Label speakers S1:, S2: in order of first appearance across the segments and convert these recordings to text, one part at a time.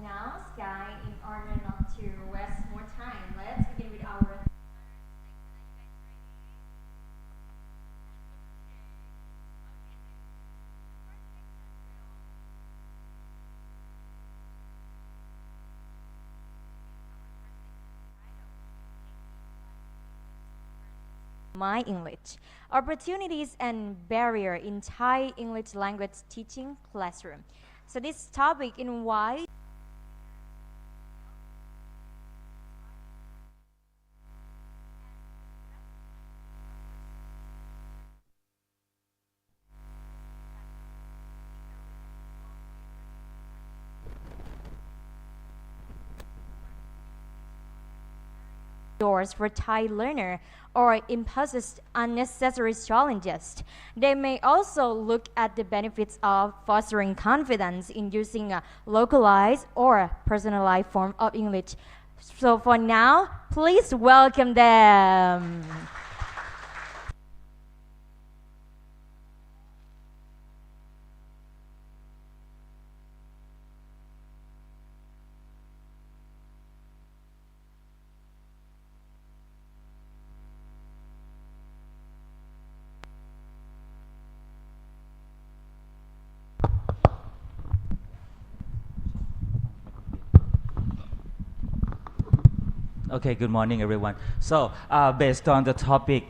S1: now, Sky, in order not to waste more time, let's begin with our My English, opportunities and barrier in Thai English language teaching classroom. So this topic in why doors for Thai learner or imposes unnecessary challenges. They may also look at the benefits of fostering confidence in using a localized or personalized form of English. So for now, please welcome them.
S2: Okay, good morning, everyone. So, based on the topic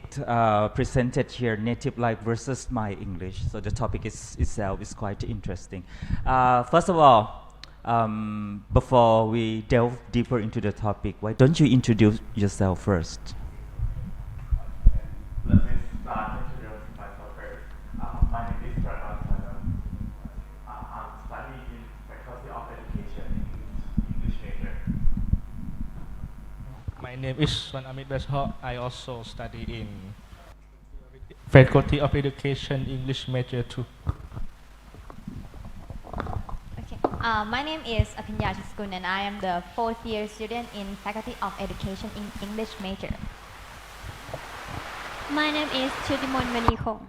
S2: presented here, native life versus my English. So, the topic itself is quite interesting. First of all, before we delve deeper into the topic, why don't you introduce yourself first?
S3: Let me start introducing myself first. My name is I'm studying in Faculty of Education in English major.
S4: My name is Amit Basho. I also study in Faculty of Education English major too.
S5: Okay. My name is Apinya Chiskun and I am the fourth year student in Faculty of Education in English major.
S6: My name is Chutimon Manikong.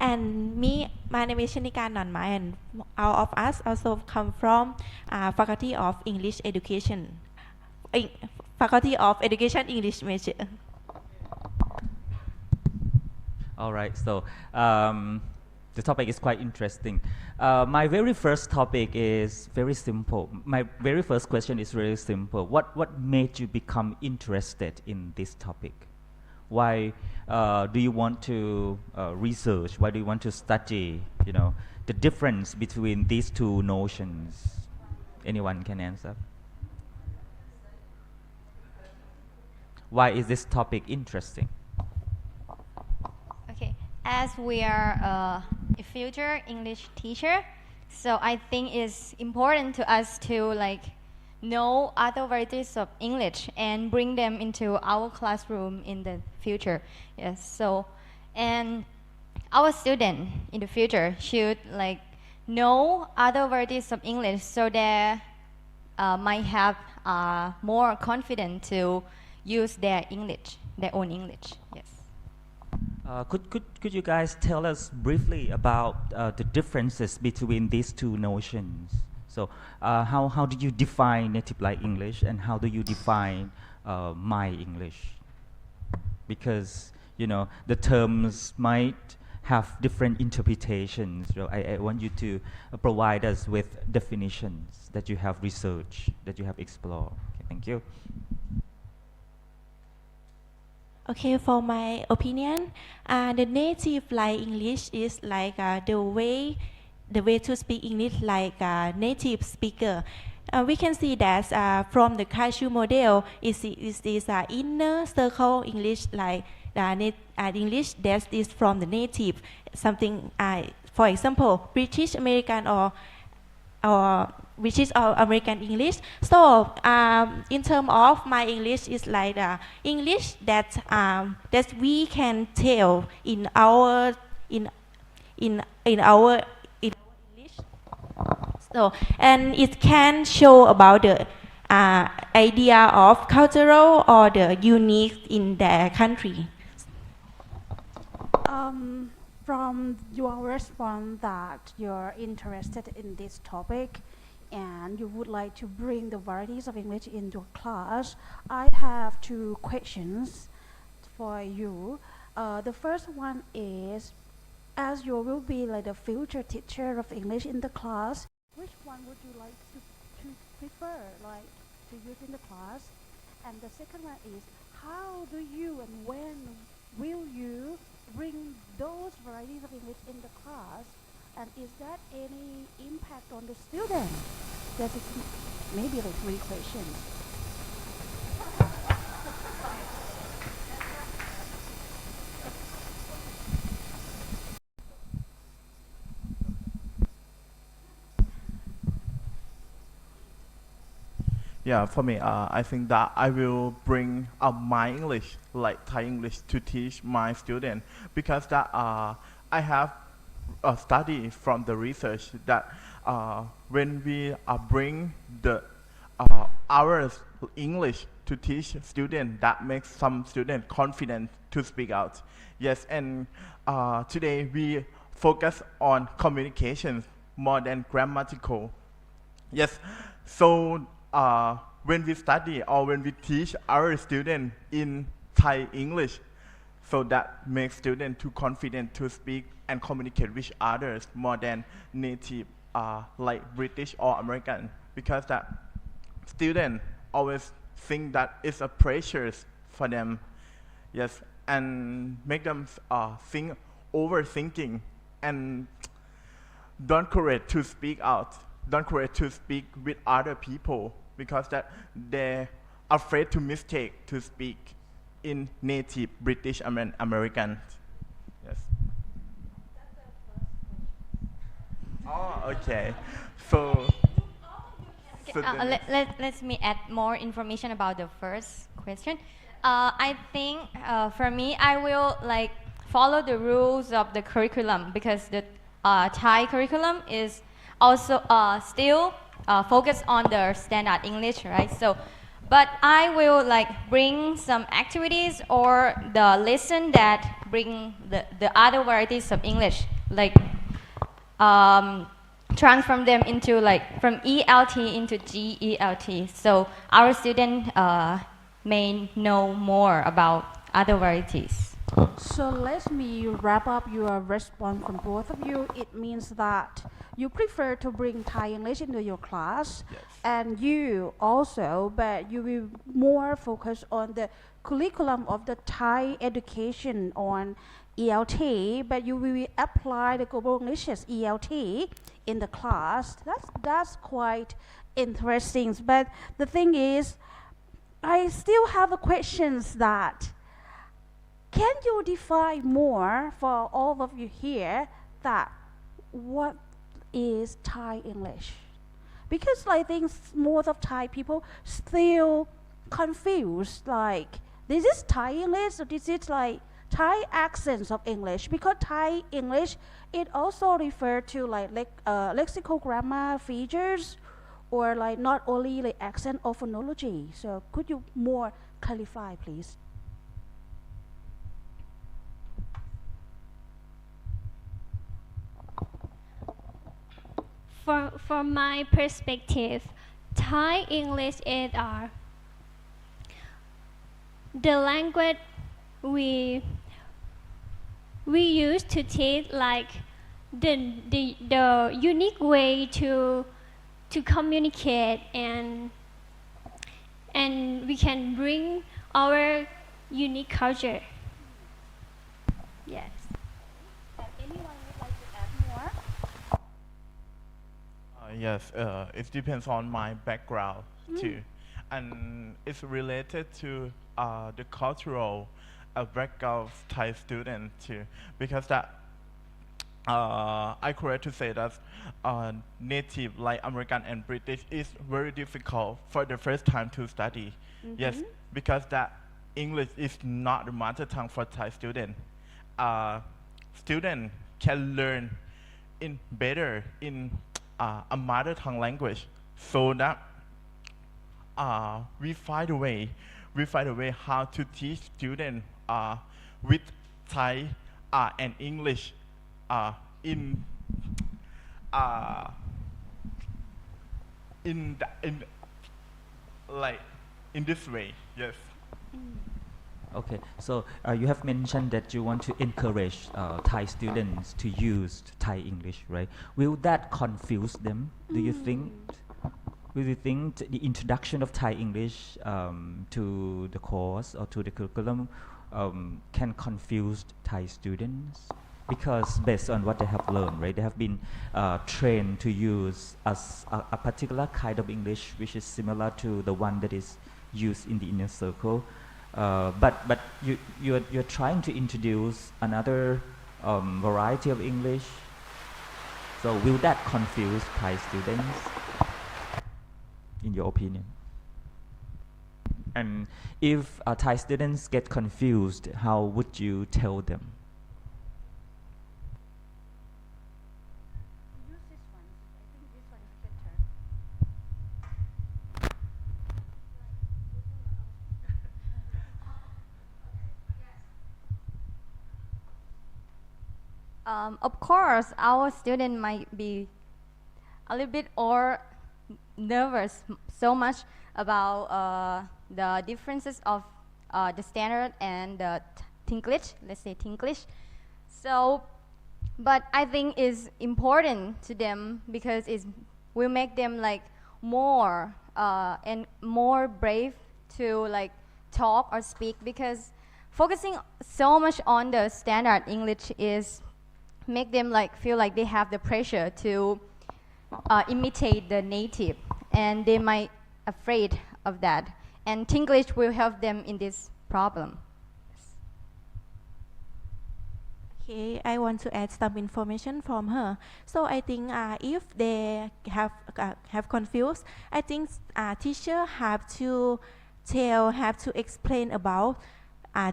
S7: And my name is Shanika Nanmai, and all of us also come from Faculty of English Education, Faculty of Education English major.
S2: All right, so the topic is quite interesting. My very first topic is very simple. My very first question is really simple. What made you become interested in this topic? Why do you want to research? Why do you want to study? You know, the difference between these two notions. Anyone can answer. Why is this topic interesting?
S5: Okay. As we are a future English teacher, so I think it's important to us to know other varieties of English and bring them into our classroom in the future. Yes. So, and our student in the future should know other varieties of English so they might have more confidence to use their English, their own English. Yes.
S2: Could you guys tell us briefly about the differences between these two notions? So, how do you define native like English and how do you define my English? Because the terms might have different interpretations. So I want you to provide us with definitions that you have researched, that you have explored. Okay, thank you.
S7: Okay, for my opinion, the native like English is the way to speak English like a native speaker. We can see that from the Kashu model is this inner circle English like English that is from the native. Something, for example, British American or British or American English. So in terms of my English is like the English that we can tell in our English. So and it can show about the idea of cultural or the unique in their country.
S8: from your response that you're interested in this topic and you would like to bring the varieties of English into class, I have two questions for you. The first one is, as you will be like the future teacher of English in the class, which one would you like to prefer, like to use in the class? And the second one is, how do you and when will you bring those varieties of English in the class? And is that any impact on the student? That is maybe like 3 questions.
S3: Yeah, for me, I think that I will bring my English, like Thai English, to teach my student because that I have studied from the research that when we bring the our English to teach student, that makes some student confident to speak out. Yes, and today we focus on communication more than grammatical. Yes, so when we study or when we teach our student in Thai English, so that makes students too confident to speak and communicate with others more than native like British or American, because that student always think that it's a pressure for them. Yes, and make them think overthinking and don't courage to speak out, don't courage to speak with other people because that they're afraid to mistake to speak in native British and American. Yes. Oh, okay. So,
S5: Let me add more information about the first question. I think for me, I will like follow the rules of the curriculum because the Thai curriculum is also still focused on the standard English, right? So, but I will like bring some activities or the lesson that bring the other varieties of English, like transform them into like from ELT into GELT. So our student may know more about other varieties.
S8: So let me wrap up your response from both of you. It means that you prefer to bring Thai English into your class,
S3: yes.
S8: and you also, but you will more focus on the curriculum of the Thai education on ELT, but you will apply the global Englishes ELT in the class. That's quite interesting. But the thing is, I still have a questions that can you define more for all of you here that what is Thai English? Because I think most of Thai people still confused, like this is Thai English or this is like Thai accents of English, because Thai English it also refer to like lexical grammar features or like not only like accent or phonology. So could you more clarify, please?
S6: From my perspective, Thai English is the language we use to teach, like the unique way to communicate, and we can bring our unique culture. Yes.
S8: Anyone would like to add more?
S3: Yes, it depends on my background too, and it's related to the cultural background of Thai students too, because that I correct to say that native like American and British is very difficult for the first time to study. Yes, because that English is not the mother tongue for Thai student. Student can learn in better in a mother tongue language, so that we find a way how to teach students with Thai and English in uh, in like in this way. Yes.
S2: Okay, so you have mentioned that you want to encourage Thai students to use Thai English, right? Will that confuse them? Do you think? Will you think the introduction of Thai English to the course or to the curriculum can confuse Thai students? Because based on what they have learned, right, they have been trained to use a particular kind of English which is similar to the one that is used in the inner circle. But you're trying to introduce another variety of English. So will that confuse Thai students, in your opinion? And if Thai students get confused, how would you tell them?
S5: Of course, our student might be a little bit or nervous so much about the differences of the standard and the Tinglish, let's say Tinglish. So, but I think it's important to them because it will make them like more and more brave to like talk or speak, because focusing so much on the standard English is make them like feel like they have the pressure to imitate the native, and they might afraid of that, and Tinglish will help them in this problem.
S7: Okay, I want to add some information from her. So I think if they have confused, I think teacher have to explain about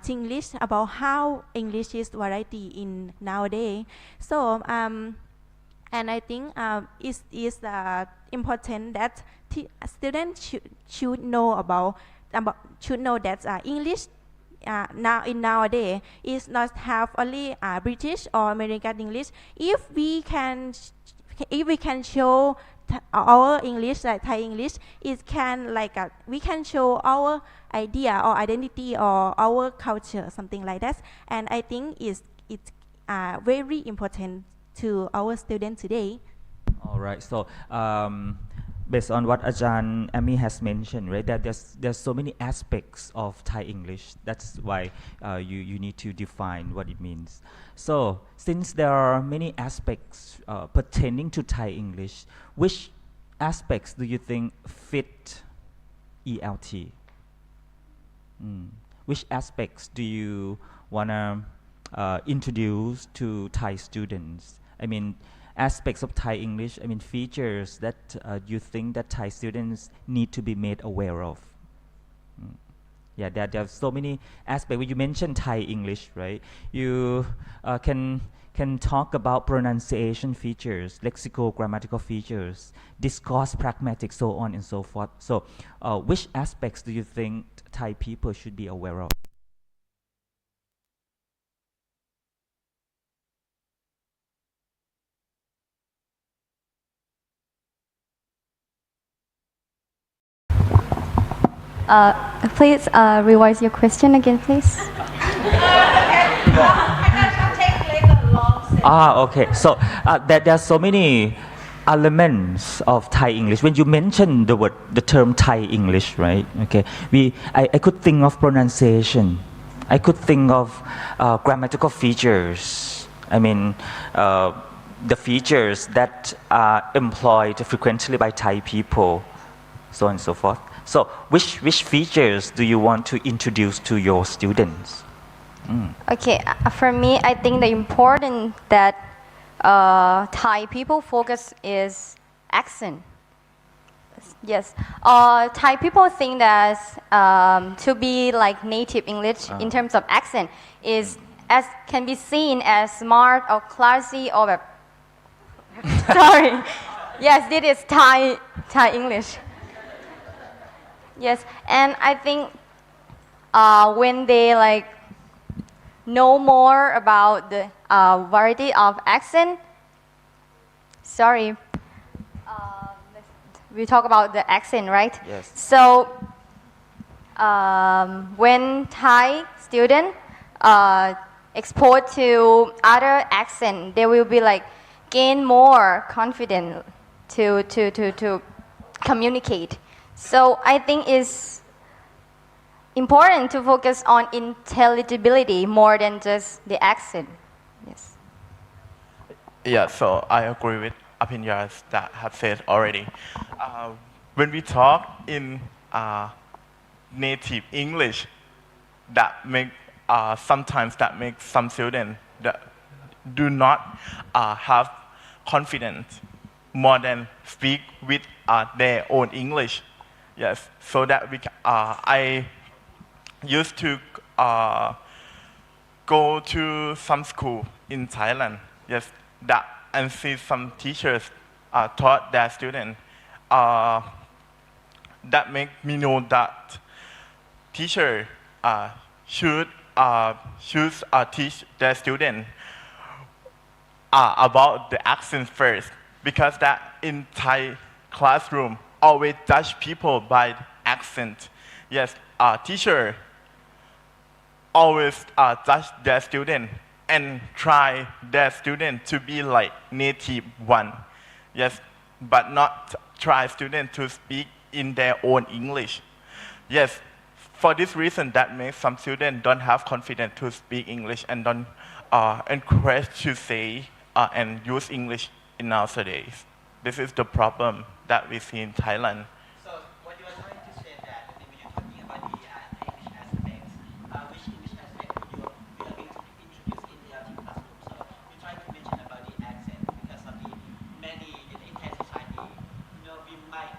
S7: English, about how English is variety in nowadays. So and I think it is important that students should know that English now in nowadays is not have only British or American English. If we can show our English, like Thai English, it can like we can show our idea or identity or our culture, something like that. And I think it's very important to our students today.
S2: All right. So based on what Ajahn Ami has mentioned, right, that there's so many aspects of Thai English. That's why you need to define what it means. So since there are many aspects pertaining to Thai English, which aspects do you think fit ELT? Which aspects do you want to introduce to Thai students? I mean, aspects of Thai English, I mean features that you think that Thai students need to be made aware of. Yeah, there are so many aspects. When you mentioned Thai English, right? You can talk about pronunciation features, lexical grammatical features, discourse pragmatic, so on and so forth. So which aspects do you think Thai people should be aware of?
S5: Please revise your question again, please.
S2: Okay. So there are so many elements of Thai English. When you mention the term Thai English, right? Okay. I could think of pronunciation. I could think of grammatical features. I mean, the features that are employed frequently by Thai people, so on and so forth. So which features do you want to introduce to your students?
S5: Okay, for me, I think the important that Thai people focus is accent. Yes, Thai people think that to be like native English in terms of accent is can be seen as smart or classy or sorry. Yes, this is Thai English. Yes, and I think when they like know more about the variety of accent. Sorry. We talk about the accent, right?
S2: Yes.
S5: So when Thai student exposed to other accent, they will be like gain more confidence to communicate. So I think it's important to focus on intelligibility more than just the accent. Yes.
S3: Yeah, so I agree with opinions that have said already. When we talk in native English, that make sometimes that makes some students that do not have confidence more than speak with their own English. Yes, so that we I used to go to some school in Thailand. Yes, that and see some teachers taught their students. That make me know that teacher should teach their student about the accent first, because that in Thai classroom always judge people by accent. Yes, teacher always judge their student and try their student to be like native one. Yes, but not try student to speak in their own English. Yes, for this reason that makes some students don't have confidence to speak English and don't encourage to say and use English in nowadays. This is the problem that we see in Thailand.
S9: So what you are trying to say that when you're talking about the English aspects, which English aspect you are going to introduce in the LT classroom? So you try to mention about the accent because of the many in Thai society, we might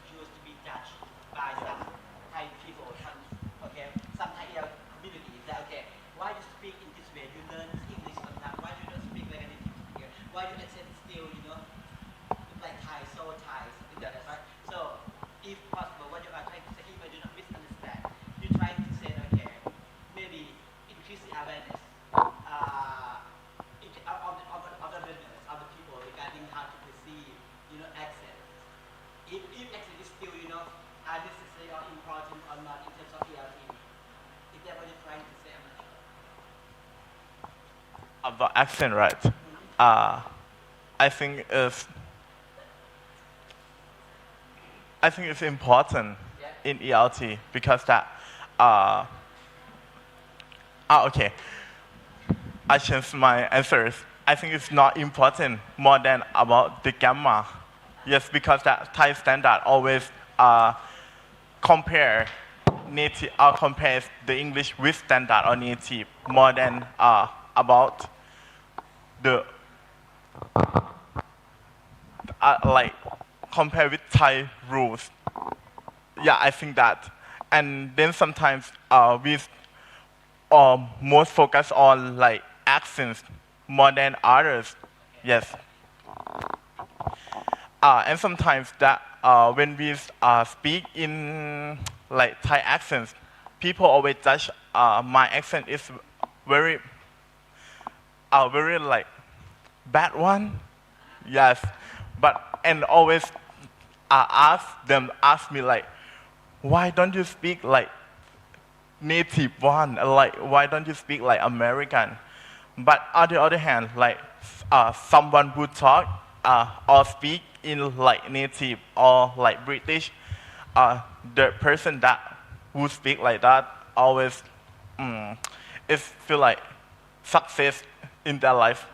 S9: choose to be judged by some Thai people, some Thai community. That okay, why you speak in this way? You learn English sometimes. Why you don't speak like a native speaker? Why your accent still, like Thai, so Thai, something like that, right? So, if possible, what you are trying to say, if I do not misunderstand, you try to say, okay, maybe increase the awareness of the learners, of the people regarding how to perceive, accent. If accent is still, necessary or important or not in terms of ELT. Is that what you're trying to say? I'm not sure.
S3: About accent, right? I think it's important in ELT because that okay, I changed my answers. I think it's not important more than about the grammar. Yes, because that Thai standard always compares the English with standard or native more than about the like compare with Thai rules. Yeah, I think that. And then sometimes we most focus on like accents more than others. Yes. And sometimes that when we speak in like Thai accents, people always judge my accent is very like bad one. Yes, and always ask me like, why don't you speak like native one? Like, why don't you speak like American? But on the other hand, like someone who talk or speak in like native or like British, the person that who speak like that always is feel like success in their life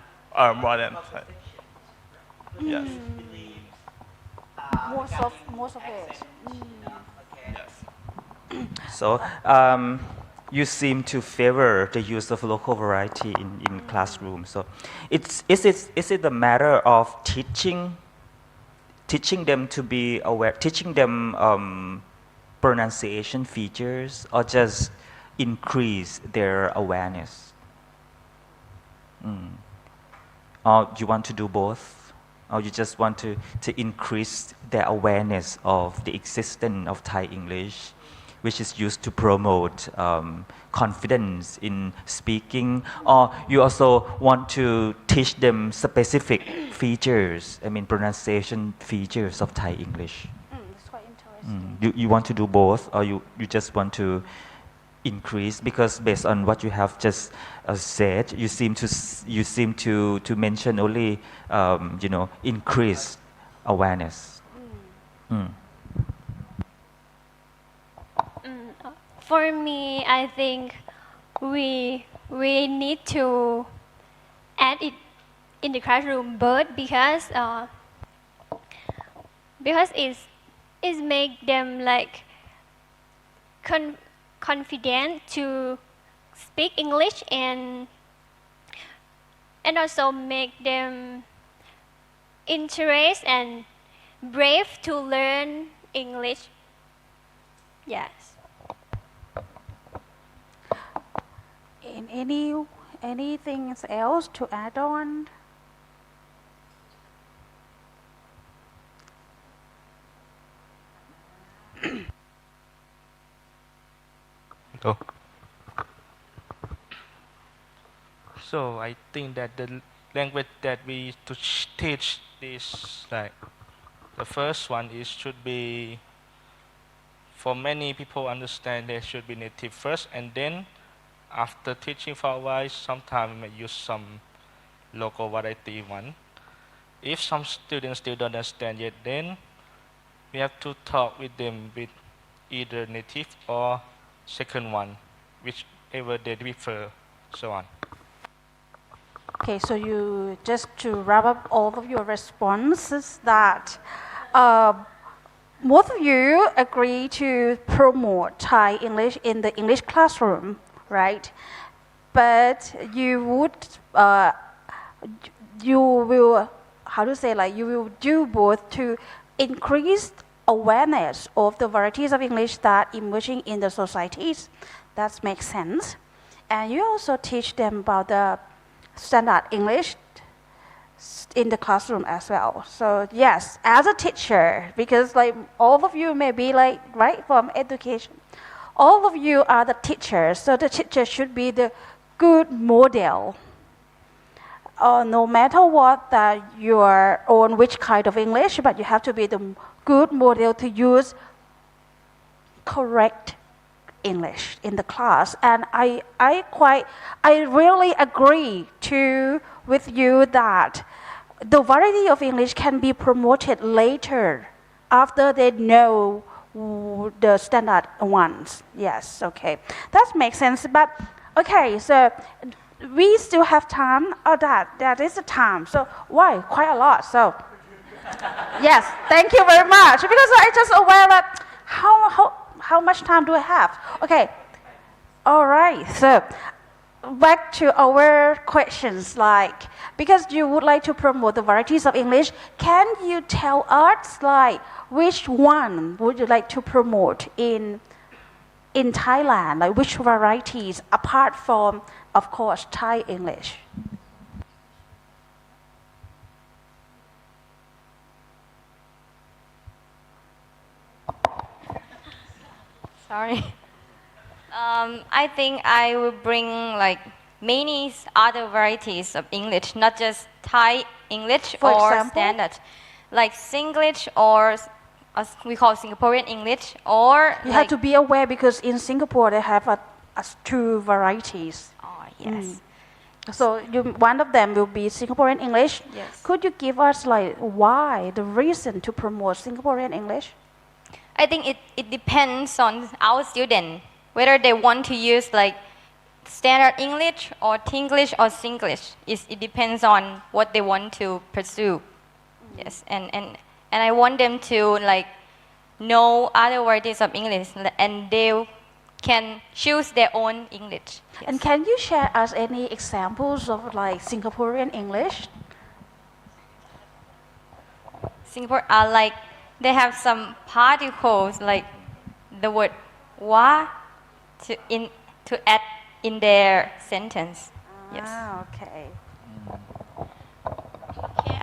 S3: more than yes.
S8: Most of it.
S3: Yes.
S2: So you seem to favor the use of local variety in classroom. So is it a matter of teaching them to be aware, teaching them pronunciation features, or just increase their awareness? Or you want to do both? Or you just want to increase their awareness of the existence of Thai English which is used to promote confidence in speaking, or you also want to teach them specific features, I mean pronunciation features of Thai English?
S8: It's quite interesting.
S2: You want to do both, or you just want to increase? Because based on what you have just said, you seem to mention only increase awareness.
S6: For me, I think we need to add it in the classroom, but because it make them like confident to speak English and also make them interest and brave to learn English. Yes.
S8: And anything else to add on?
S4: Oh. So I think that the language that we to teach this, like the first one is should be, for many people understand, they should be native first, and then after teaching for a while, sometimes we may use some local variety one. If some students still don't understand yet, then we have to talk with them with either native or second one, whichever they prefer, so on.
S8: Okay, so you just to wrap up all of your responses that most of you agree to promote Thai English in the English classroom, right? But you would, you will, how to say, like you will do both to increase awareness of the varieties of English that emerging in the societies. That makes sense. And you also teach them about the standard English in the classroom as well. So yes, as a teacher, because like all of you may be like right from education, all of you are the teachers. So the teacher should be the good model. No matter what that you are on which kind of English, but you have to be the good model to use correct English in the class. And I really agree with you that the variety of English can be promoted later after they know the standard ones. Yes, okay. That makes sense. But okay, so we still have time. Oh, that is the time. So why? Quite a lot. So yes, thank you very much. Because I just aware that how much time do I have? Okay. All right. So back to our questions, like because you would like to promote the varieties of English, can you tell us like which one would you like to promote in Thailand? Like which varieties apart from, of course, Thai English?
S5: Sorry. I think I will bring like many other varieties of English, not just Thai English
S8: For
S5: or
S8: example?
S5: standard, like Singlish or we call Singaporean English, or
S8: You
S5: like,
S8: have to be aware because in Singapore they have two varieties.
S5: Oh yes.
S8: So one of them will be Singaporean English.
S5: Yes.
S8: Could you give us like why, the reason to promote Singaporean English?
S5: I think it depends on our student whether they want to use like standard English or Tinglish or Singlish. It depends on what they want to pursue. Yes, and I want them to like know other varieties of English and they can choose their own English. Yes.
S8: And can you share us any examples of like Singaporean English?
S5: Singapore are like they have some particles like the word wa to add in their sentence. Yes.
S8: Okay.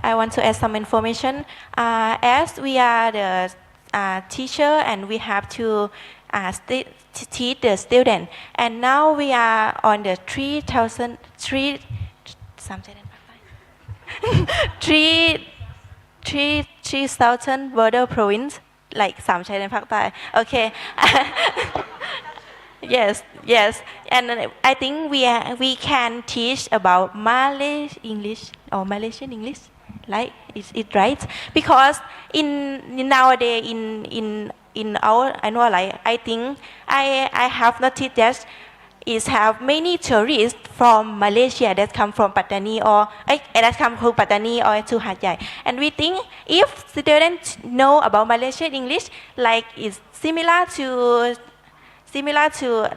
S7: I want to add some information. As we are the teacher and we have to teach the student. And now we are on the 3,000 border province, like 3 ชายแดนภาคใต้ Okay. Yes. And I think we can teach about Malay English or Malaysian English, like is it right? Because in nowadays in our annual life, I think I have noticed that is have many tourists from Malaysia that come from Pattani or that come to Pattani or to Hat Yai. And we think if students know about Malaysian English, like is similar to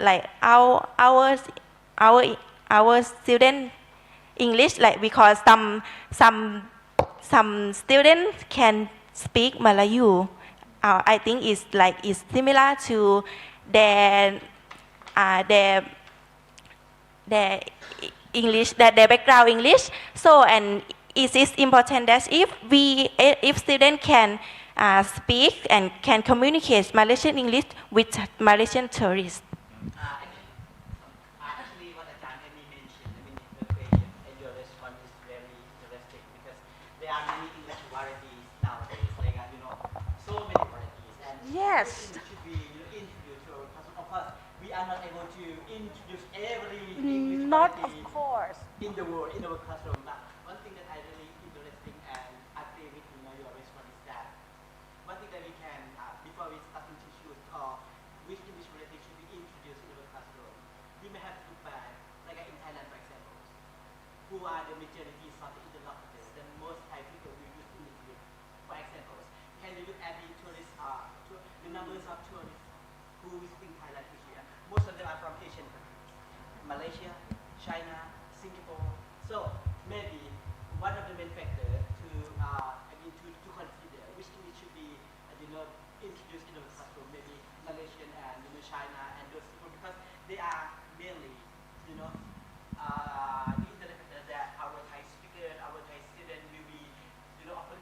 S7: like our student English, like because some students can speak Malayu. I think is similar to their English, their background English. So and it is important that if students can speak and can communicate Malaysian English with Malaysian tourists.
S9: Actually, what Ajahn mentioned, in the question, and your response is very interesting because there are many English varieties nowadays, like so many varieties, and
S8: Yes.
S9: it should be introduced to our classroom. Of course, we are not able to introduce every English
S8: Not of
S9: variety
S8: course.
S9: in the world in our classroom. But one thing that I really interesting and agree with your response is that one thing that we can before we start to choose which English variety should be introduced in our classroom, we may have to look back, like in Thailand, for example, who are the majorities of the interlocutors, the most Thai people who use English. For example, can you look at the tourists, the numbers of tourists who visit Thailand each year? Most of them are from Asian countries, Malaysia, China, Singapore. So maybe one of the main factors to consider which English should be introduced in the classroom, maybe Malaysian and China and those people, because they are mainly the interlocutors that our Thai speaker, our Thai student will be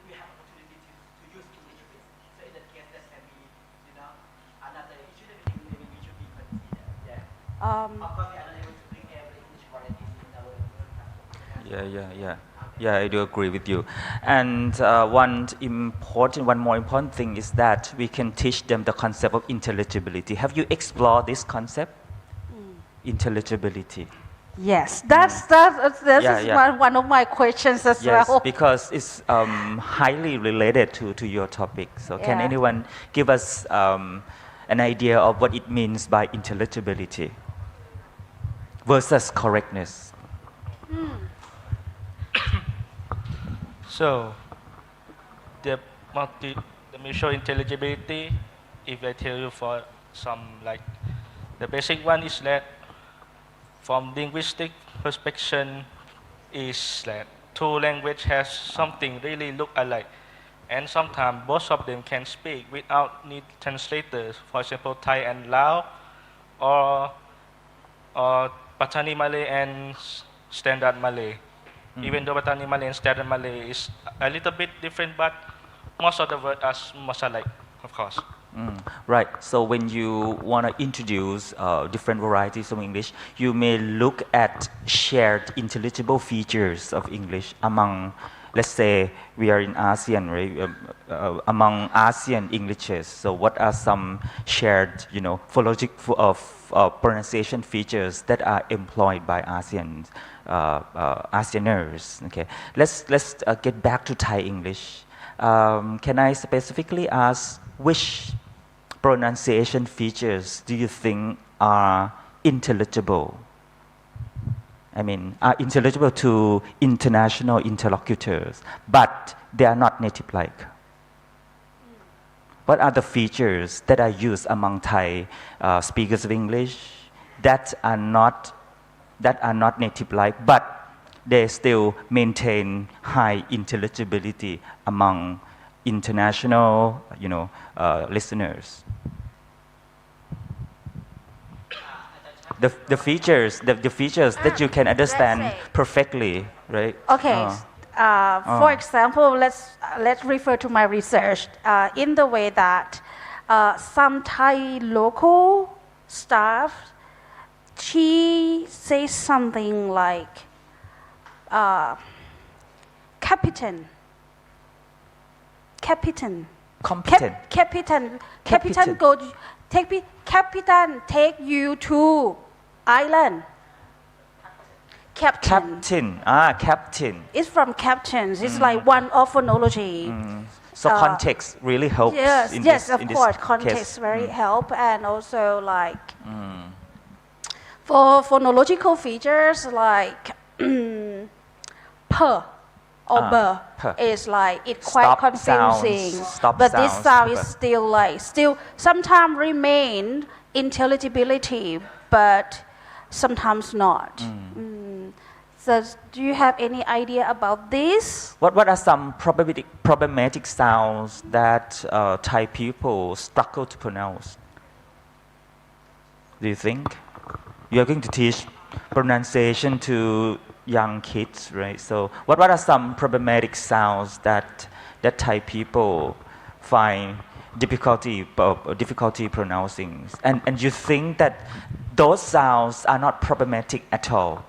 S9: we have opportunity to use English with. So in that case, that can be another issue that maybe we should be considered. Yeah. Of course, we are not able to bring every English varieties in our classroom.
S2: Yeah, I do agree with you. And one more important thing is that we can teach them the concept of intelligibility. Have you explored this concept? Intelligibility.
S8: Yes, that's one of my questions as
S2: Yes,
S8: well.
S2: because it's highly related to your topic. So can
S8: Yeah.
S2: anyone give us an idea of what it means by intelligibility versus correctness?
S4: So, the mutual intelligibility, if I tell you for some, like, the basic one is that from linguistic perspective is that two language has something really look alike. And sometimes both of them can speak without need translators, for example, Thai and Lao, or Patani Malay and Standard Malay. Even though Patani Malay and Standard Malay is a little bit different, but most of the words are most alike, of course.
S2: Right. So when you want to introduce different varieties of English, you may look at shared intelligible features of English among, let's say, we are in ASEAN, right? Among ASEAN Englishes. So what are some shared, phonologic pronunciation features that are employed by ASEANers? Okay. Let's get back to Thai English. Can I specifically ask which pronunciation features do you think are intelligible? I mean, are intelligible to international interlocutors, but they are not native-like. What are the features that are used among Thai speakers of English that are not native-like, but they still maintain high intelligibility among international, listeners? The features that you can understand
S8: say.
S2: perfectly, right?
S8: Okay. For example, let's refer to my research in the way that some Thai local staff, she says something like, Captain,
S2: competent
S8: Captain go, Captain take you to island.
S2: captain
S8: It's from captains. It's like one of phonology.
S2: so context really helps
S8: Yes,
S2: in
S8: yes,
S2: this,
S8: of
S2: in this
S8: course,
S2: case.
S8: context very help, and also like for phonological features like per or ber
S2: per.
S8: is like it's quite
S2: Stop
S8: confusing.
S2: sounds, stop
S8: but this
S2: sounds,
S8: sound is
S2: per.
S8: still like sometimes remain intelligibility, but sometimes not. So do you have any idea about this?
S2: What are some problematic sounds that Thai people struggle to pronounce? Do you think? You are going to teach pronunciation to young kids, right? So what are some problematic sounds that Thai people find difficulty pronouncing? And you think that those sounds are not problematic at all?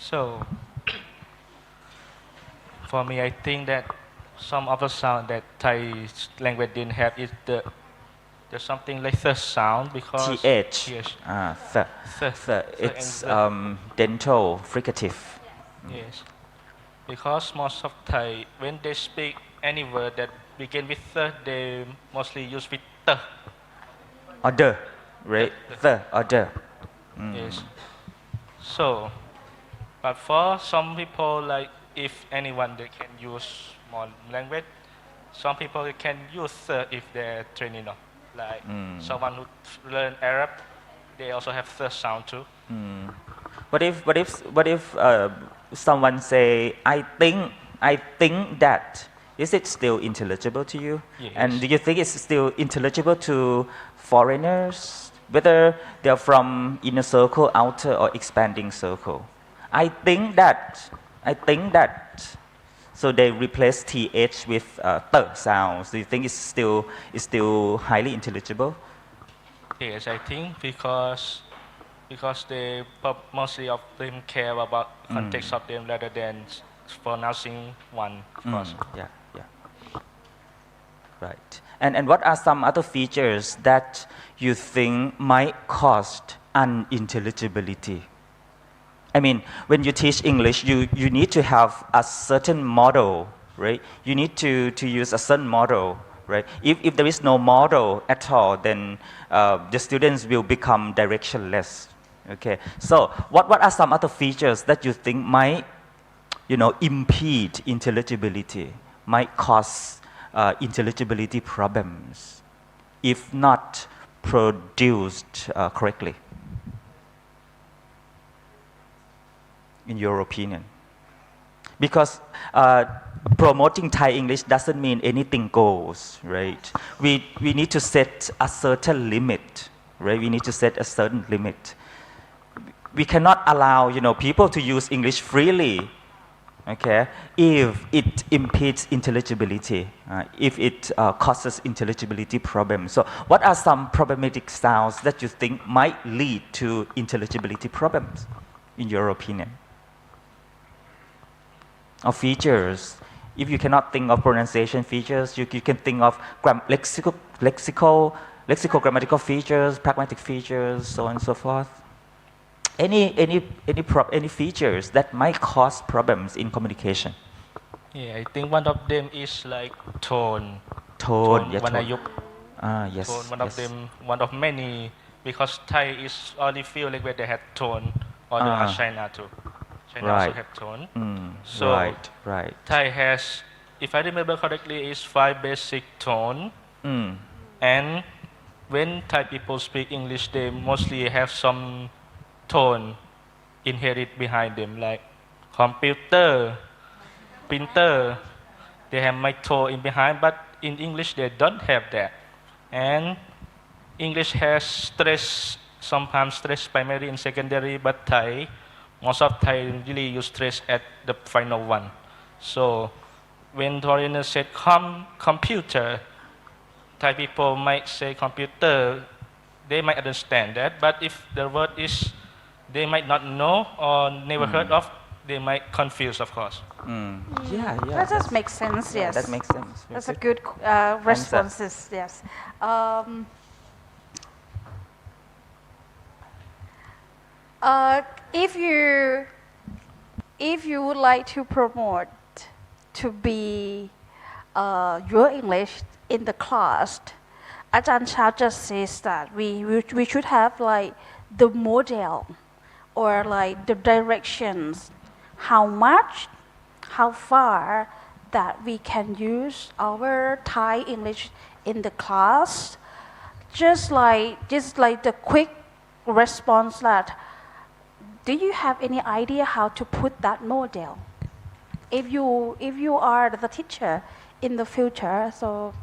S4: So, for me, I think that some of the sound that Thai language didn't have is there's something like the sound because
S2: TH.
S4: Yes.
S2: It's dental fricative.
S4: Yes. Because most of Thai, when they speak any word that begin with the, they mostly use with the.
S2: Or the, right? The or the.
S4: Yes. So, but for some people, like if anyone they can use more language, some people can use the if they're training enough. Like someone who learn Arab, they also have the sound too.
S2: What if someone say, I think that, is it still intelligible to you?
S4: Yes.
S2: And do you think it's still intelligible to foreigners, whether they're from inner circle, outer, or expanding circle? I think that. So they replace th with t sounds. Do you think it's still highly intelligible?
S4: Yes, I think because they mostly of them care about context of them rather than pronouncing one. Of course.
S2: Yeah. Right. And what are some other features that you think might cause unintelligibility? I mean, when you teach English, you need to have a certain model, right? You need to use a certain model, right? If there is no model at all, then the students will become directionless. Okay. So what are some other features that you think might, impede intelligibility, might cause intelligibility problems, if not produced correctly? In your opinion? Because promoting Thai English doesn't mean anything goes, right? We need to set a certain limit, right? We need to set a certain limit. We cannot allow, people to use English freely, okay, if it impedes intelligibility, if it causes intelligibility problems. So what are some problematic sounds that you think might lead to intelligibility problems, in your opinion? Or features. If you cannot think of pronunciation features, you can think of lexical, grammatical features, pragmatic features, so on and so forth. Any features that might cause problems in communication?
S4: Yeah, I think one of them is like tone.
S2: Tone.
S4: Vanayuk.
S2: Yes.
S4: Tone. One of many, because Thai is only few language that have tone, or the China too. China also have tone. So
S2: right.
S4: Thai has, if I remember correctly, is 5 basic tone. And when Thai people speak English, they mostly have some tone inherent behind them, like computer, printer. They have mic tone in behind, but in English they don't have that. And English has stress, sometimes stress primary and secondary, but most of Thai really use stress at the final one. So when foreigners said computer, Thai people might say computer, they might understand that. But if the word is they might not know or never heard of, they might confuse, of course.
S2: Yeah,
S8: That does make sense,
S2: yeah,
S8: yes.
S2: that makes sense. Very
S8: That's a
S2: good.
S8: good responses, yes. If you would like to promote to be your English in the class, Ajahn Chao just says that we should have like the model or like the directions, how much, how far that we can use our Thai English in the class. Just like the quick response that, do you have any idea how to put that model? If you are the teacher in the future, so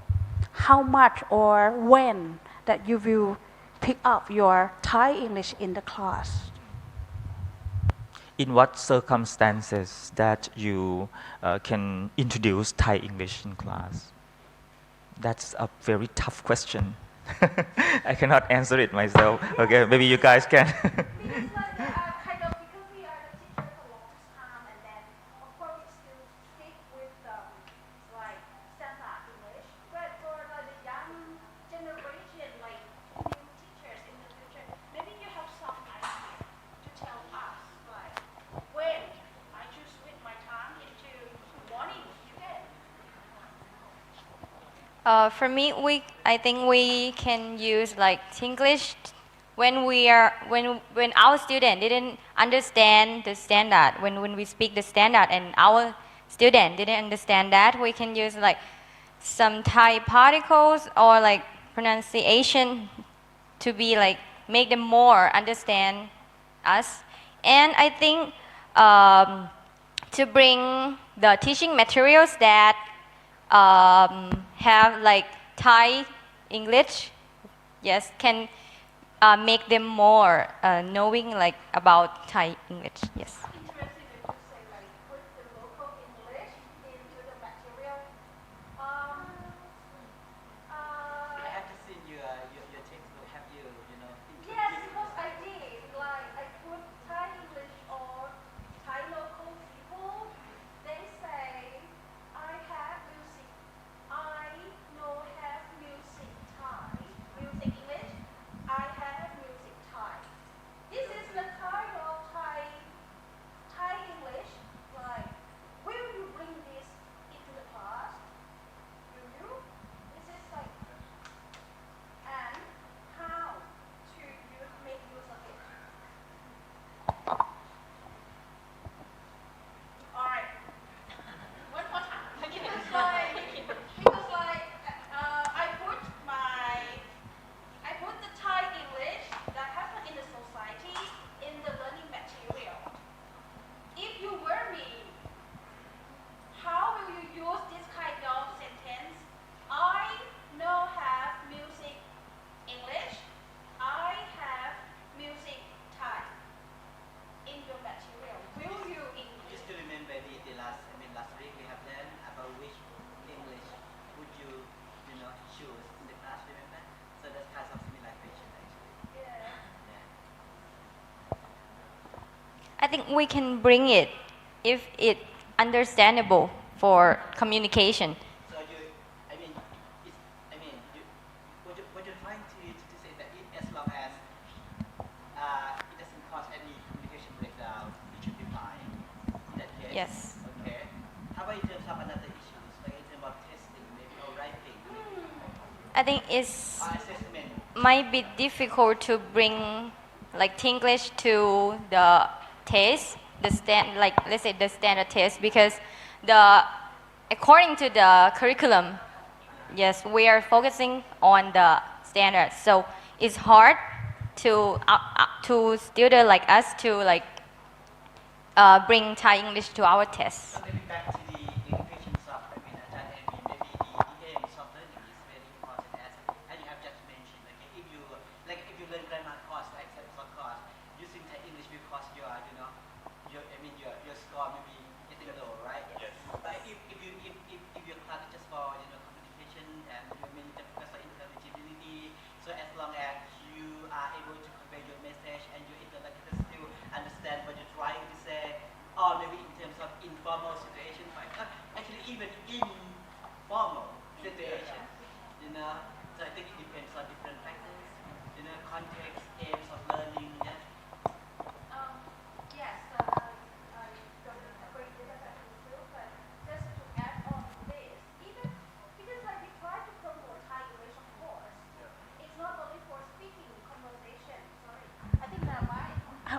S8: how much or when that you will pick up your Thai English in the class?
S2: In what circumstances that you can introduce Thai English in class? That's a very tough question. I cannot answer it myself. Okay, maybe you guys can.
S5: For me, I think we can use like English when our student didn't understand the standard. When we speak the standard and our student didn't understand that, we can use like some Thai particles or like pronunciation to be like make them more understand us. And I think to bring the teaching materials that have like Thai English, yes, can make them more knowing like about Thai English, yes.
S9: I have to see your textbook. Have you know?
S8: Yes, because I did. Like I put Thai English or Thai local people. They say I have music. I know have music Thai. Music English. I have music Thai. This is the kind of Thai English. Like, will you bring this into the class? Will you? This is like, and how to make use of it. All right. One more time. Because like I put the Thai English that happen in the society in the learning material. If you were me, how will you use this kind of sentence? I know have music English. I have music Thai in your material. Will you include?
S9: Just to remember the last week we have learned about which English would you choose in the class. Remember? So that's kind of similar question actually.
S8: Yeah.
S5: I think we can bring it if it understandable for communication.
S9: So what you're trying to say that as long as it doesn't cause any communication breakdown, it should be fine. In that case.
S5: Yes.
S9: Okay. How about in terms of another issues, like in terms of testing, maybe or writing?
S5: I think it's
S9: Assessment.
S5: might be difficult to bring like English to the test, like let's say the standard test, because according to the curriculum, yes, we are focusing on the standards, so it's hard to students like us to like bring Thai English to our tests.
S9: So maybe back to the education soft, maybe the aim of learning is very important as you have just mentioned. If you learn grammar course, like TESOL course, using Thai English because your score maybe getting low, right? Yes. But if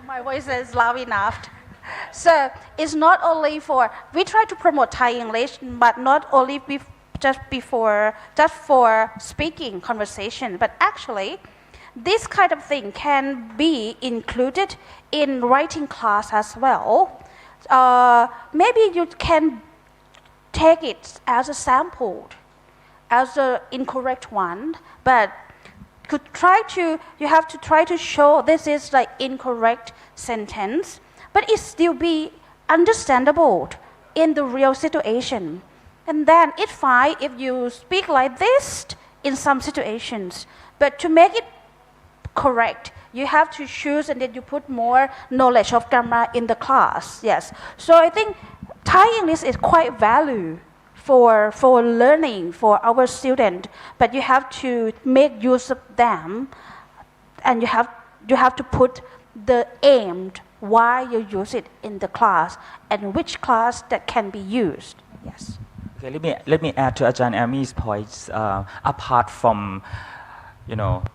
S8: My voice is loud enough. So it's not only for, we try to promote Thai English, but not only just for speaking conversation, but actually this kind of thing can be included in writing class as well. Maybe you can take it as a sample, as an incorrect one, but you have to try to show this is like incorrect sentence, but it still be understandable in the real situation. And then it's fine if you speak like this in some situations, but to make it correct, you have to choose and then you put more knowledge of grammar in the class. Yes. So I think Thai English is quite value for learning for our student, but you have to make use of them, and you have to put the aim why you use it in the class and which class that can be used. Yes.
S2: Okay, let me add to Ajahn Ami's points. Apart from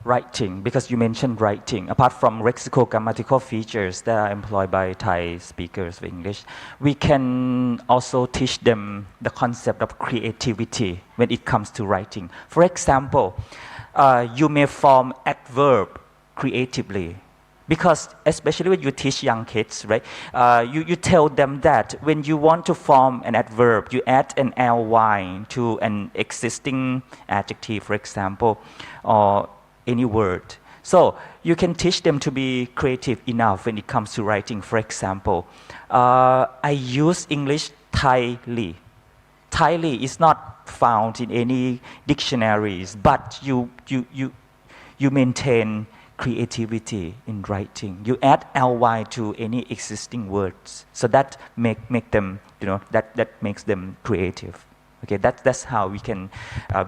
S2: writing, because you mentioned writing, apart from lexicogrammatical features that are employed by Thai speakers of English, we can also teach them the concept of creativity when it comes to writing. For example, you may form adverb creatively, because especially when you teach young kids, right? You tell them that when you want to form an adverb, you add an ly to an existing adjective, for example, or any word. So you can teach them to be creative enough when it comes to writing. For example, I use English Thai-ly. Thai-ly is not found in any dictionaries, but you maintain creativity in writing. You add ly to any existing words, so that make them that makes them creative. Okay, that's how we can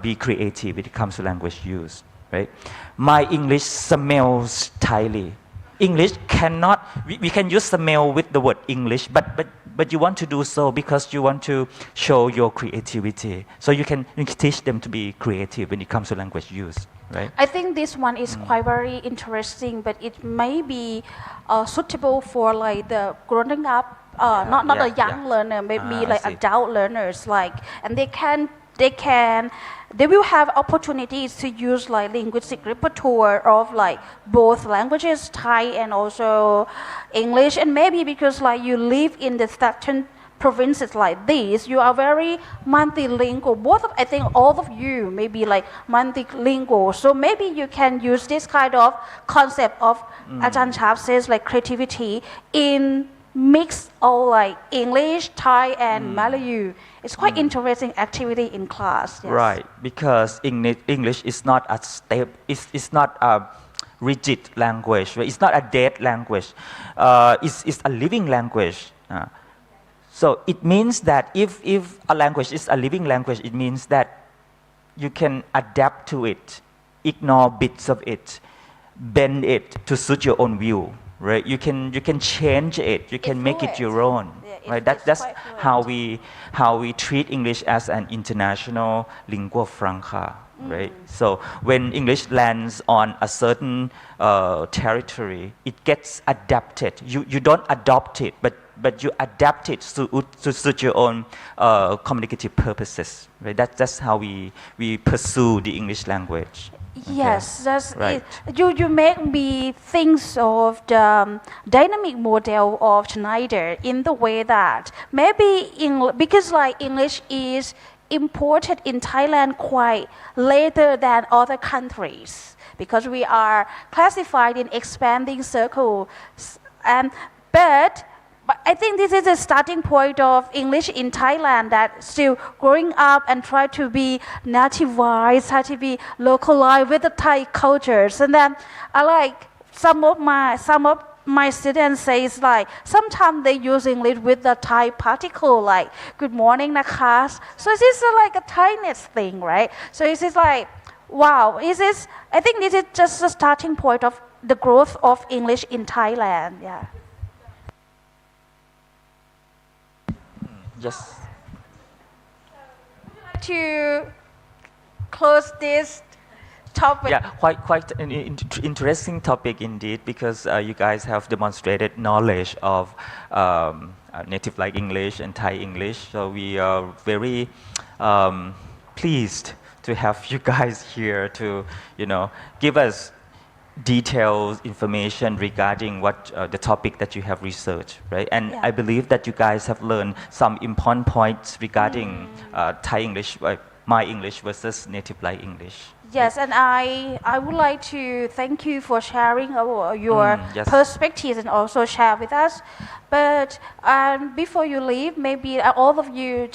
S2: be creative when it comes to language use, right? My English smells Thai-ly. English cannot. We can use smell with the word English, but you want to do so because you want to show your creativity. So you can teach them to be creative when it comes to language use. Right.
S8: I think this one is quite very interesting, but it may be suitable for like the growing up, not a young learner, maybe like adult learners, and they will have opportunities to use like linguistic repertoire of like both languages, Thai and also English, and maybe because like you live in the certain provinces like this, you are very multilingual. I think all of you may be like multilingual. So maybe you can use this kind of concept of Ajahn Chap says like creativity in mix of like English, Thai and Malayu. It's quite interesting activity in class. Yes.
S2: Right, because English is not a step. It's not a rigid language. Right? It's not a dead language. It's a living language. So it means that if a language is a living language, it means that you can adapt to it, ignore bits of it, bend it to suit your own view, right? You can change it, you can make it your own, right? That's how we treat English as an international lingua franca, right? So when English lands on a certain territory, it gets adapted. You don't adopt it, but you adapt it to suit your own communicative purposes. Right? That's how we pursue the English language. Okay?
S8: Yes, that's
S2: right.
S8: it. You make me think of the dynamic model of Schneider in the way that maybe because like English is imported in Thailand quite later than other countries, because we are classified in expanding circles, but I think this is a starting point of English in Thailand that still growing up and try to be nativized, try to be localized with the Thai cultures. And then I like some of my students says like sometimes they use English with the Thai particle like good morning nakas. So this is like a Thainess thing, right? So this is like wow. I think this is just the starting point of the growth of English in Thailand. Yeah.
S2: Yes.
S8: To close this
S1: topic.
S2: Yeah, quite an interesting topic indeed, because you guys have demonstrated knowledge of native like English and Thai English. So we are very pleased to have you guys here to, give us detailed information regarding what the topic that you have researched, right? And
S8: Yeah.
S2: I believe that you guys have learned some important points regarding Thai English, my English versus native like English.
S8: Yes, and I would like to thank you for sharing your
S2: yes.
S8: perspectives and also share with us. But before you leave, maybe all of you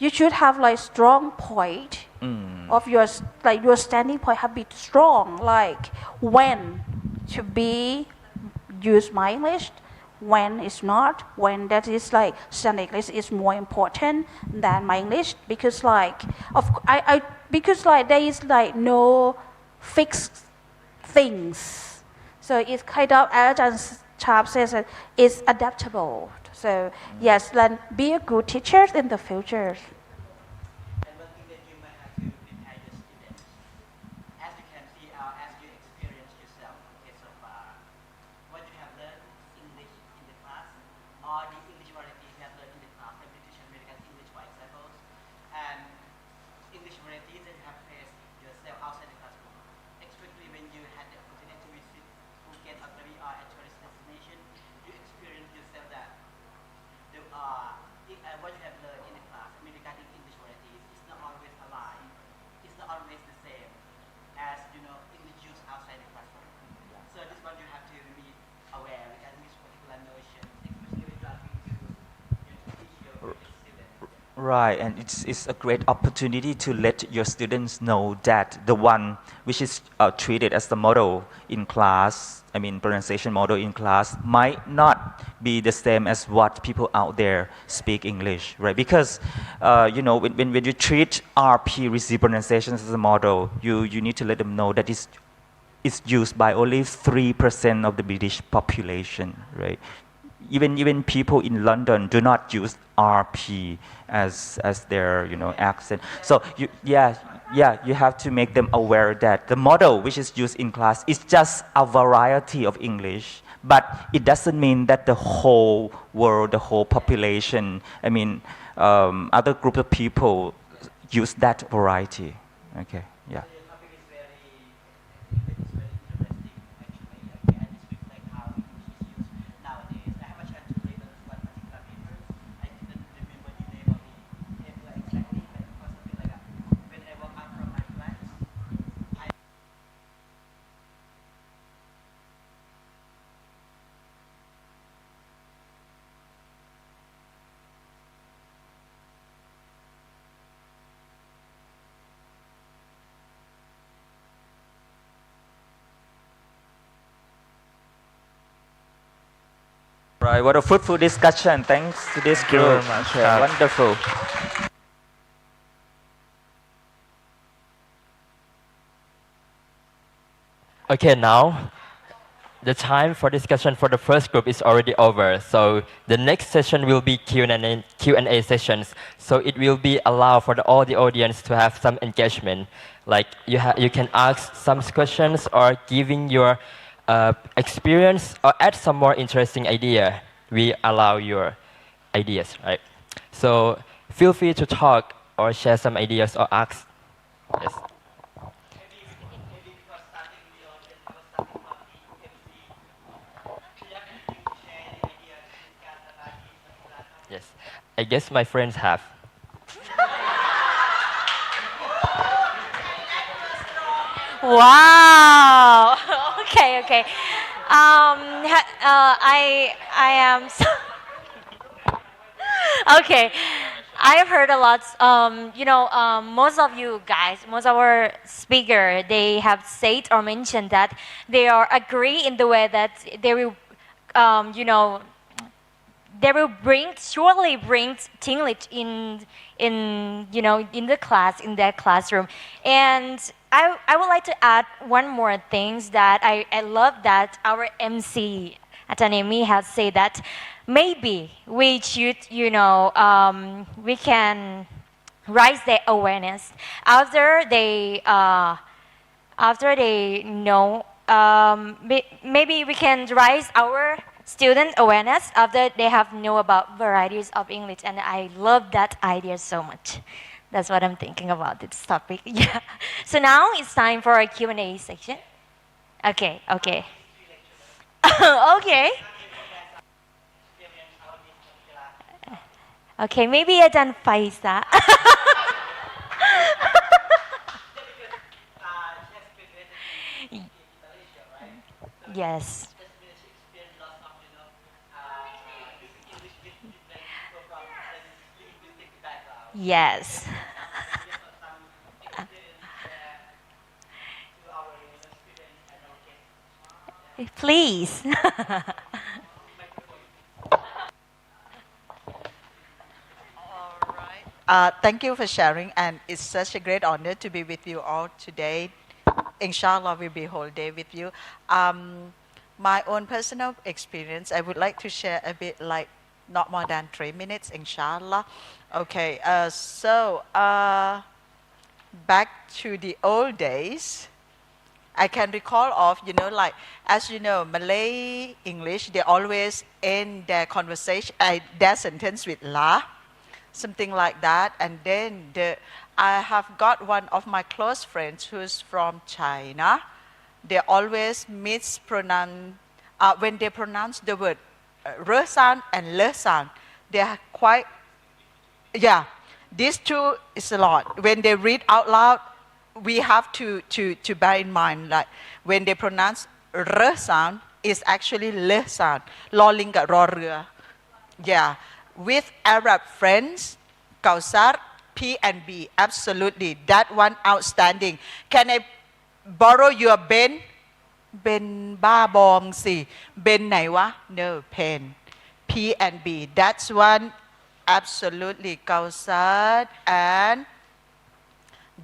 S8: you should have like strong point of your standing point have been strong, like when to be use my English, when it's not, when that is like standard English is more important than my English, because like because like there is like no fixed things, so it's kind of, as Chap says, it's adaptable. So yes, then be a good teacher in the future.
S9: And one thing that you might have to prepare your students, as you can see, as you experience yourself, okay, so far, what you have learned English in the class, or the English variety you have learned in the class, like British American English, for example, and English varieties that you have faced yourself outside the classroom, especially when you had the opportunity to visit Phuket or Krabi or a tourist destination, you experience yourself that what you have learned in the class, regarding English varieties, is not always aligned. It's not always the same as English used outside the classroom. So this one you have to be aware regarding this particular notion, especially when you are going to teach your students.
S2: Right, and it's a great opportunity to let your students know that the one which is treated as the model in class, pronunciation model in class, might not be the same as what people out there speak English, right? Because, when you treat RP, receive pronunciation, as a model, you need to let them know that it's used by only 3% of the British population, right? Even people in London do not use RP as their accent. So you have to make them aware that the model which is used in class is just a variety of English, but it doesn't mean that the whole world, the whole population, other group of people use that variety. Okay, yeah.
S9: So your topic is very interesting, actually, okay, and it reflects how English is used nowadays. I have a chance to read one particular paper. I didn't remember the name of the paper exactly, but it was something like that. When I walk out from my flat,
S2: Right, what a fruitful discussion. Thanks to this
S3: you
S2: group.
S3: very much.
S2: Okay, wonderful.
S10: Okay, now the time for discussion for the first group is already over. So the next session will be Q&A sessions. So it will be allowed for all the audience to have some engagement. Like you can ask some questions or giving your experience or add some more interesting idea. We allow your ideas, right? So feel free to talk or share some ideas or ask. Yes.
S9: maybe before starting the audience, I was starting from the MC. Do you have anything to share, any idea to discuss about this particular topic?
S10: Yes. I guess my friends have.
S1: Wow. Okay. I am. Okay. I've heard a lot. Most of you guys, most of our speaker, they have said or mentioned that they are agree in the way that they will, they will surely bring English in the class, in their classroom. And I would like to add one more thing that I love that our MC Atanemi has said that maybe we should, we can raise their awareness after they after they know, maybe we can raise our student awareness after they have know about varieties of English, and I love that idea so much. That's what I'm thinking about this topic. Yeah. So now it's time for a Q&A section. Okay. Okay. Okay. Okay. Maybe Ajahn Faisa. Yes. Yes. Please.
S11: Thank you for sharing, and it's such a great honor to be with you all today. Inshallah, we'll be whole day with you. My own personal experience, I would like to share a bit, like not more than 3 minutes, inshallah. Okay, back to the old days, I can recall of, like, as you know, Malay English, they always end their conversation, their sentence with la, something like that. And then I have got one of my close friends who's from China. They always mispronounce, when they pronounce the word re sound and le sound, they are quite, yeah, these two is a lot. When they read out loud, we have to bear in mind, like when they pronounce re sound, it's actually le sound. Lo lingกับรอเรือ Yeah. With Arab friends, Kausar, P and B, absolutely. That one outstanding. Can I borrow your pen? เบนบ้าบองสิเบนไหนวะ No, pen. P and B. That's one absolutely Kausar. And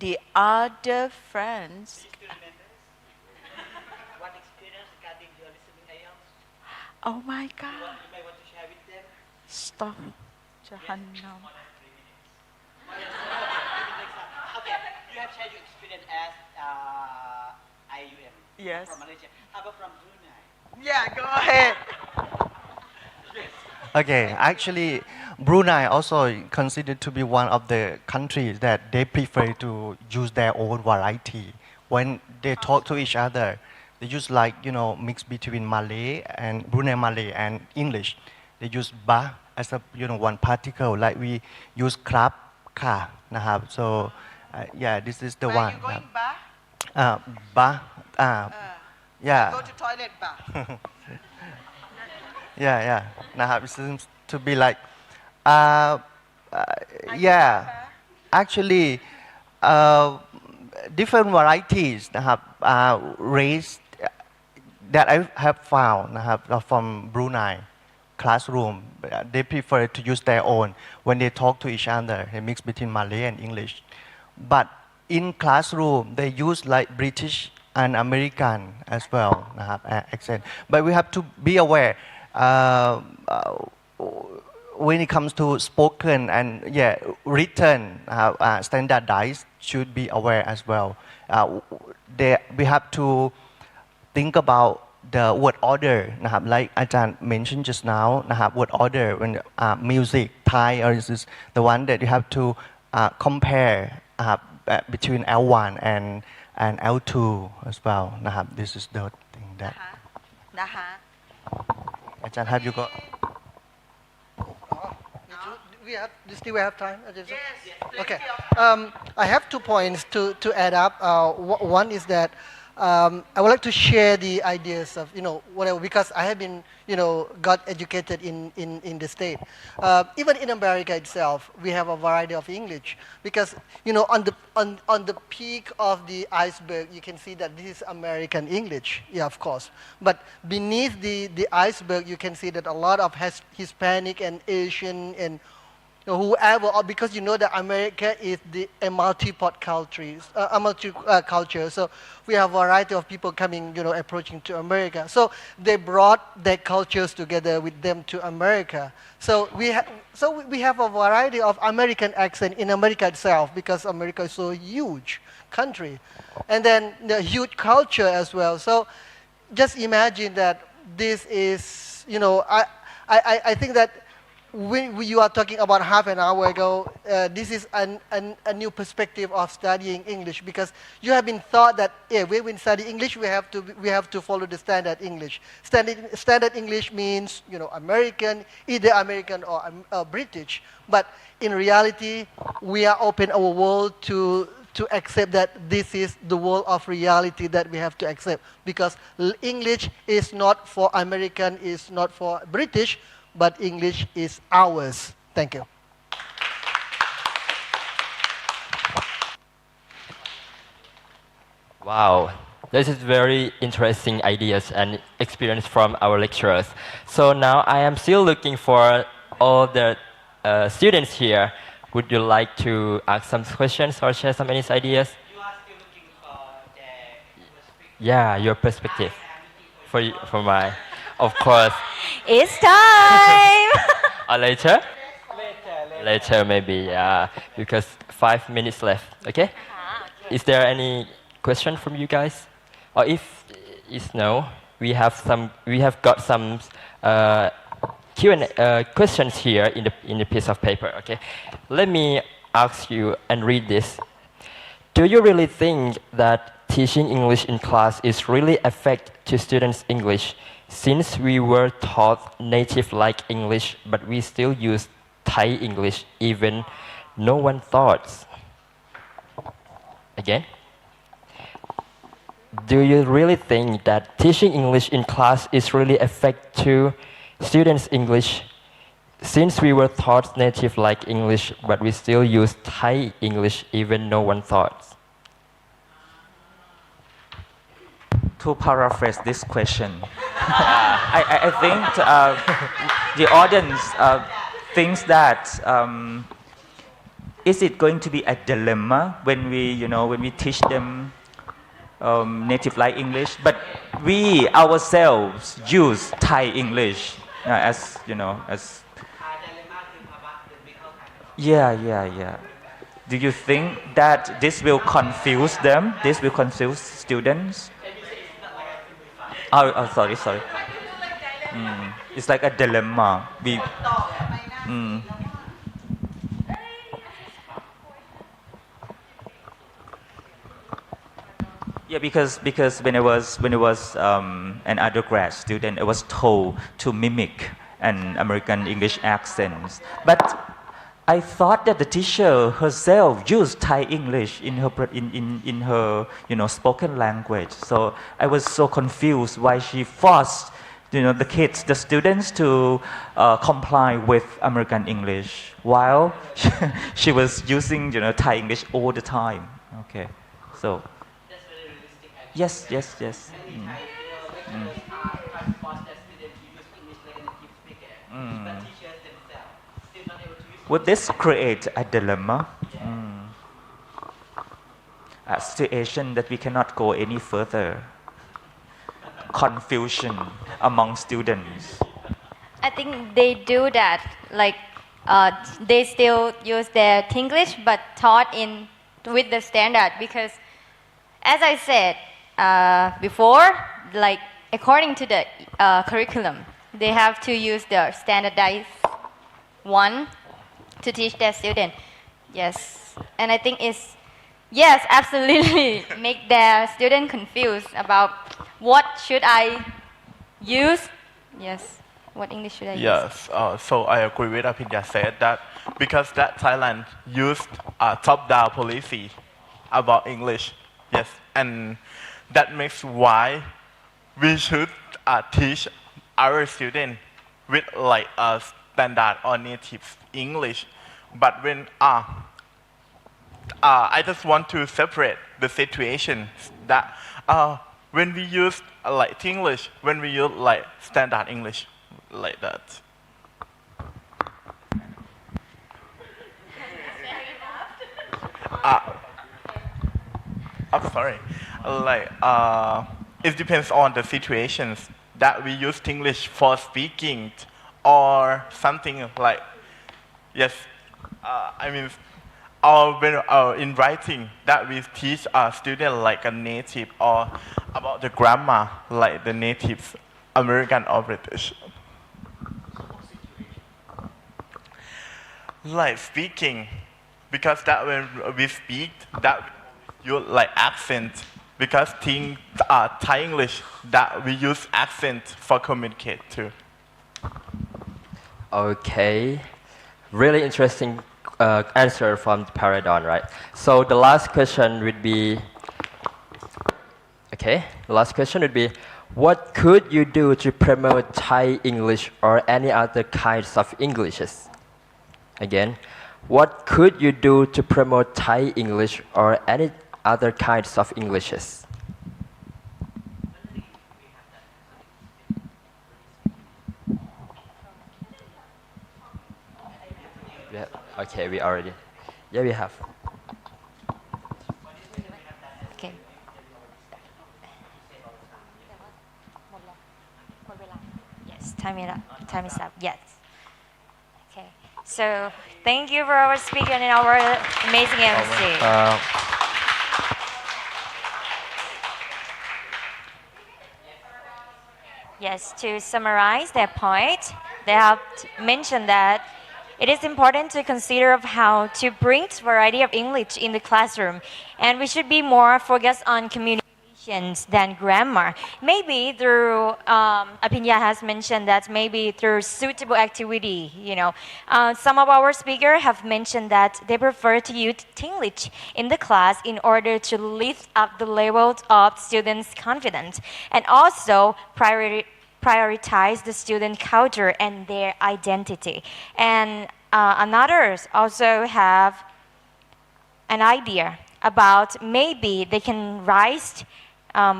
S11: the other friends.
S9: What experience regarding your listening IELTS?
S11: Oh my God.
S9: You may want to share with them.
S11: Stop. Jahannam.
S9: Okay, you have shared your experience as IUM
S11: Yes.
S9: from Malaysia. How about from Brunei?
S11: Yeah, go ahead.
S12: Okay, actually, Brunei also considered to be one of the countries that they prefer to use their own variety. When they talk to each other, they use like, mix between Malay and Brunei Malay and English. They use ba as a, one particle, like we use krap, ka, nahab. So, yeah, this is the
S11: Where
S12: one.
S11: you going, Ba?
S12: Ba, yeah.
S11: Go to toilet, Ba.
S12: Yeah. Nahab, it seems to be like, yeah, actually, different varieties nahab, raised that I have found nahab, from Brunei classroom. They prefer to use their own when they talk to each other. They mix between Malay and English. But in classroom, they use like British and American as well nahab, accent. But we have to be aware. When it comes to spoken and written, standardized, should be aware as well. We have to think about the word order, like Ajahn mentioned just now, word order when music, Thai, or is this the one that you have to compare between L1 and L2 as well. This is the thing that. Ajahn, have you got?
S13: Still we have time?
S11: Yes.
S13: Okay. I have 2 points to add up. One is that I would like to share the ideas of, whatever, because I have been, got educated in the state. Even in America itself, we have a variety of English because, on the peak of the iceberg, you can see that this is American English, yeah, of course. But beneath the iceberg, you can see that a lot of Hispanic and Asian and whoever, or because you know that America is a multi-pot culture, culture. So we have a variety of people coming, approaching to America. So they brought their cultures together with them to America. So we have a variety of American accent in America itself because America is so huge country, and then the huge culture as well. So just imagine that this is, I think that when you are talking about half an hour ago, this is a new perspective of studying English, because you have been thought that when we study English, we have to follow the standard English. Standard English means American, either American or British. But in reality, we are open our world to accept that this is the world of reality that we have to accept, because English is not for American, is not for British, but English is ours. Thank you.
S10: Wow, this is very interesting ideas and experience from our lecturers. So now I am still looking for all the students here. Would you like to ask some questions or share some ideas?
S9: You are still looking for their perspective.
S10: Yeah, your perspective. For my, of course.
S1: It's time!
S10: Or later? Later maybe, yeah. Because 5 minutes left, okay? Is there any question from you guys? Or if it's no, we have got some Q&A questions here in the piece of paper, okay? Let me ask you and read this. Do you really think that teaching English in class is really affect to students' English, since we were taught native-like English, but we still use Thai English even no one thought? Again? Do you really think that teaching English in class is really affect to students' English, since we were taught native-like English, but we still use Thai English even no one thought?
S2: To paraphrase this question, I think the audience thinks that is it going to be a dilemma when we teach them native-like English, but we ourselves use Thai English as. Yeah. Do you think that this will confuse them? This will confuse students? Oh, sorry. It's like a dilemma. Yeah, because when I was an undergrad student, I was told to mimic an American English accent, but I thought that the teacher herself used Thai English in her spoken language. So I was so confused why she forced the students to comply with American English while she was using Thai English all the time. Okay, so.
S9: That's very realistic.
S2: Yes.
S9: Many Thai lecturers try to force their students to use English like a native speaker, but teachers themselves still not able to use.
S2: Would this create a dilemma? A situation that we cannot go any further? Confusion among students.
S5: I think they do that. Like they still use their English, but taught with the standard, because, as I said before, like according to the curriculum, they have to use the standardized one to teach their student. Yes, and I think yes, absolutely make their student confused about what should I use. Yes, what English should I use?
S3: Yes, so I agree with Apinya said that because that Thailand used a top-down policy about English. Yes, and that makes why we should teach our students with like a standard or native English. But when I just want to separate the situation that when we use like English, when we use like standard English, like that. Oh, sorry. Like, it depends on the situations that we use English for speaking or something like, yes, I mean, or when in writing that we teach our students like a native or about the grammar like the natives, American or British. Like speaking, because that when we speak, that you like accent, because Thai English that we use accent for communicate too.
S10: Okay, really interesting answer from Paradon, right? So the last question would be, okay, the last question would be, what could you do to promote Thai English or any other kinds of Englishes? Again, what could you do to promote Thai English or any other kinds of Englishes? Yeah, okay, we already. Yeah, we have.
S1: Okay. Yes, time is up. Yes. Okay. So thank you for our speaker and our amazing MC. Yes, to summarize their point, they have mentioned that it is important to consider of how to bring variety of English in the classroom, and we should be more focused on communications than grammar. Maybe through, Apinya has mentioned that maybe through suitable activity, some of our speakers have mentioned that they prefer to use English in the class in order to lift up the level of students' confidence, and also prioritize the student culture and their identity. And others also have an idea about maybe they can raise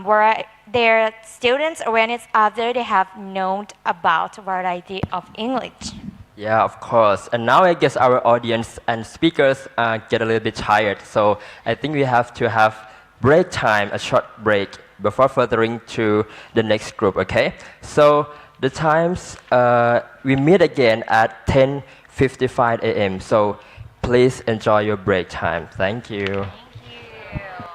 S1: where their students' awareness after they have known about variety of English.
S10: Yeah, of course. And now I guess our audience and speakers get a little bit tired. So I think we have to have break time, a short break, before furthering to the next group, okay? So the times, we meet again at 10:55 a.m. So please enjoy your break time. Thank you.
S1: Thank you.